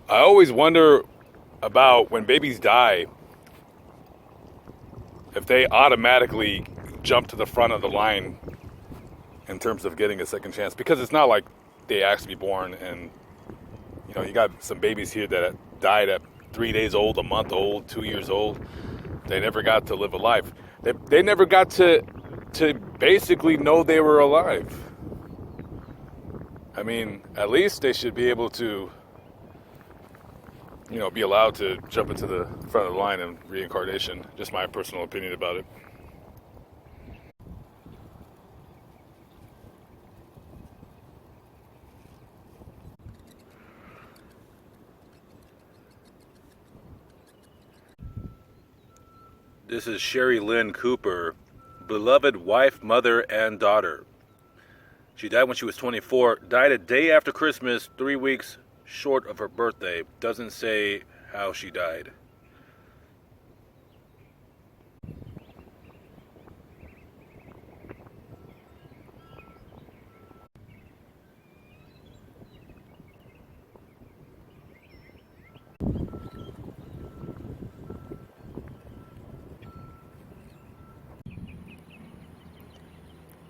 I always wonder about when babies die, if they automatically jump to the front of the line in terms of getting a second chance. Because it's not like they asked to be born, and you got some babies here that died at 3 days old, a month old, 2 years old. They never got to live a life. They never got to basically know they were alive. I mean, at least they should be able to, be allowed to jump into the front of the line in reincarnation. Just my personal opinion about it. This is Lynn Cooper, beloved wife, mother, and daughter. She died when she was 24, died a day after Christmas, 3 weeks short of her birthday. Doesn't say how she died.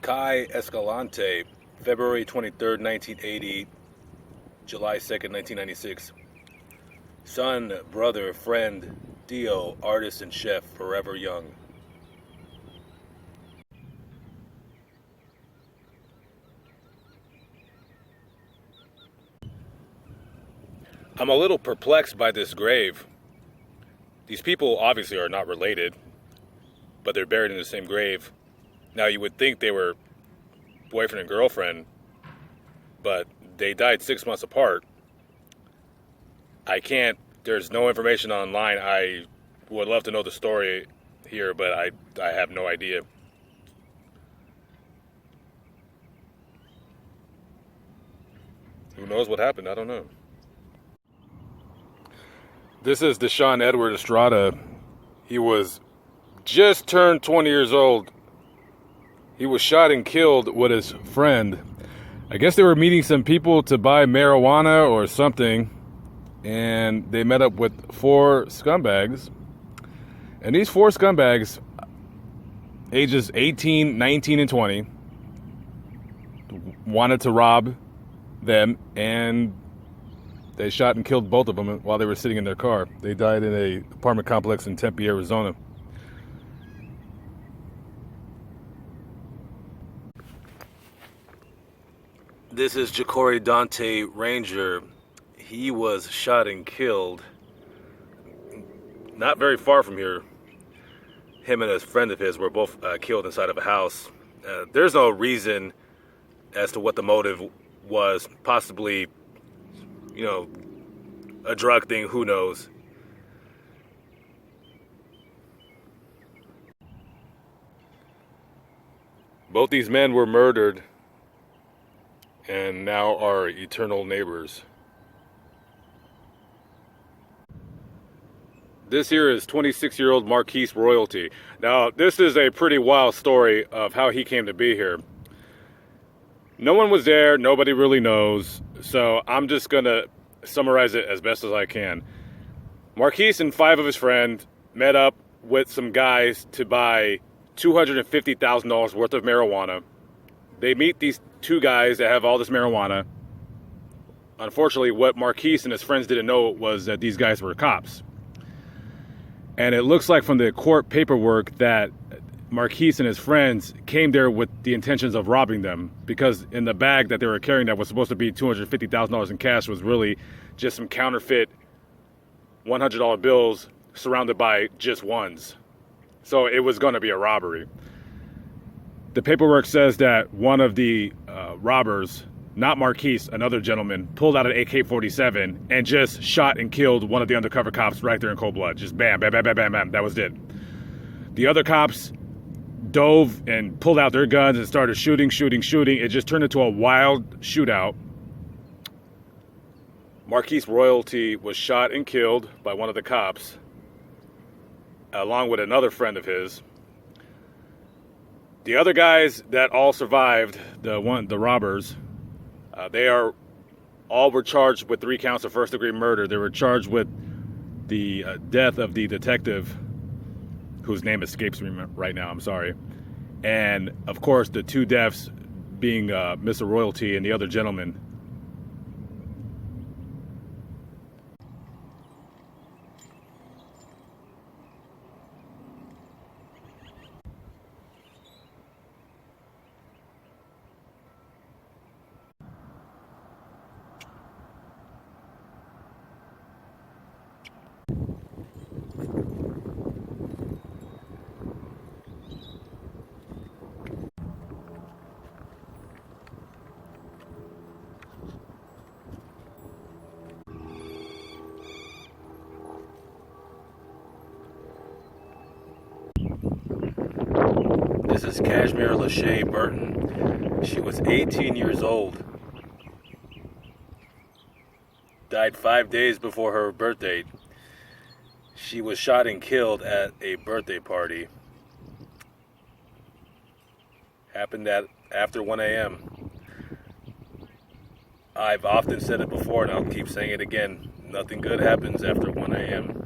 Kai Escalante, February 23rd, 1980, July 2nd, 1996. Son, brother, friend, Dio, artist and chef, forever young. I'm a little perplexed by this grave. These people obviously are not related, but they're buried in the same grave. Now, you would think they were boyfriend and girlfriend, but they died 6 months apart. There's no information online. I would love to know the story here, but I have no idea. Who knows what happened? I don't know. This is the Shawn Edward Estrada. He was just turned 20 years old. He was shot and killed with his friend. I guess they were meeting some people to buy marijuana or something, and they met up with 4 scumbags. And these 4 scumbags, ages 18, 19, and 20, wanted to rob them, and they shot and killed both of them while they were sitting in their car. They died in an apartment complex in Tempe, Arizona. This is Jacory Dante Ranger. He was shot and killed not very far from here. Him and a friend of his were both killed inside of a house. There's no reason as to what the motive was. Possibly, a drug thing, who knows. Both these men were murdered and now are eternal neighbors. This here is 26-year-old Marquise royalty. Now, this is a pretty wild story of how he came to be here. No one was there, nobody really knows, so I'm just gonna summarize it as best as I can. Marquise and 5 of his friends met up with some guys to buy $250,000 worth of marijuana. They meet these 2 guys that have all this marijuana. Unfortunately, what Marquise and his friends didn't know was that these guys were cops. And it looks like from the court paperwork that Marquise and his friends came there with the intentions of robbing them, because in the bag that they were carrying that was supposed to be $250,000 in cash was really just some counterfeit $100 bills surrounded by just ones. So it was going to be a robbery. The paperwork says that one of the robbers, not Marquise, another gentleman, pulled out an AK-47 and just shot and killed one of the undercover cops right there in cold blood. Just bam, bam, bam, bam, bam, bam. That was it. The other cops dove and pulled out their guns and started shooting. It just turned into a wild shootout. Marquise royalty was shot and killed by one of the cops, along with another friend of his. The other guys that all survived, the robbers, they are all were charged with 3 counts of first-degree murder. They were charged with the death of the detective, whose name escapes me right now, I'm sorry. And, of course, the 2 deaths being Mr. Royalty and the other gentleman. This is Cashmere Lachey Burton. She was 18 years old. Died 5 days before her birthday. She was shot and killed at a birthday party. Happened at after 1 a.m. I've often said it before and I'll keep saying it again. Nothing good happens after 1 a.m.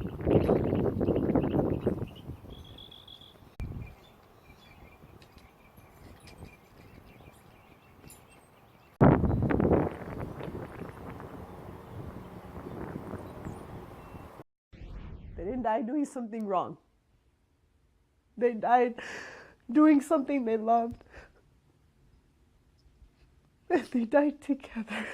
They didn't die doing something wrong. They died doing something they loved. And they died together.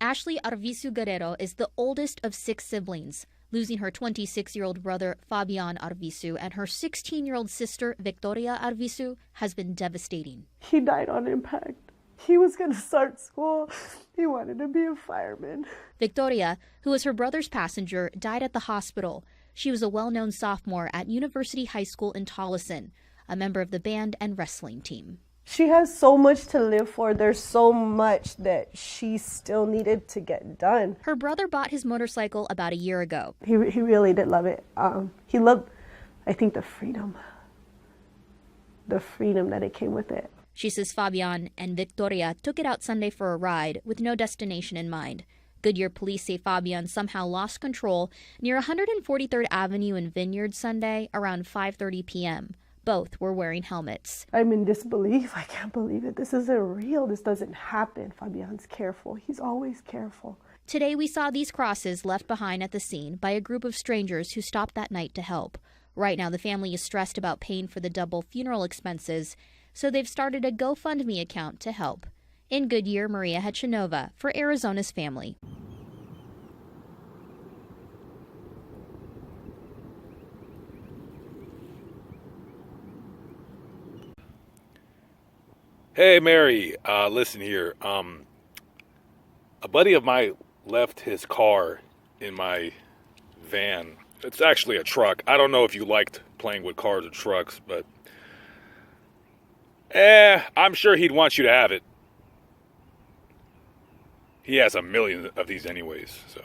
Ashley Arvizu Guerrero is the oldest of 6 siblings, losing her 26-year-old brother Fabian Arvizu and her 16-year-old sister Victoria Arvizu has been devastating. He died on impact. He was going to start school. He wanted to be a fireman. Victoria, who was her brother's passenger, died at the hospital. She was a well-known sophomore at University High School in Tolleson, a member of the band and wrestling team. She has so much to live for. There's so much that she still needed to get done. Her brother bought his motorcycle about a year ago. He really did love it. He loved, I think, the freedom that it came with it. She says Fabian and Victoria took it out Sunday for a ride with no destination in mind. Goodyear police say Fabian somehow lost control near 143rd Avenue and Vineyard Sunday around 5:30 p.m. Both were wearing helmets. I'm in disbelief. I can't believe it. This isn't real. This doesn't happen. Fabian's careful. He's always careful. Today we saw these crosses left behind at the scene by a group of strangers who stopped that night to help. Right now the family is stressed about paying for the double funeral expenses, so they've started a GoFundMe account to help. In Goodyear, Maria Hechanova for Arizona's Family. Hey, Mary, listen here. A buddy of mine left his car in my van. It's actually a truck. I don't know if you liked playing with cars or trucks, but I'm sure he'd want you to have it. He has a million of these anyways, so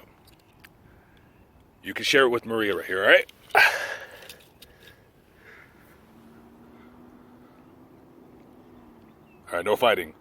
you can share it with Maria right here, all right? All right, no fighting.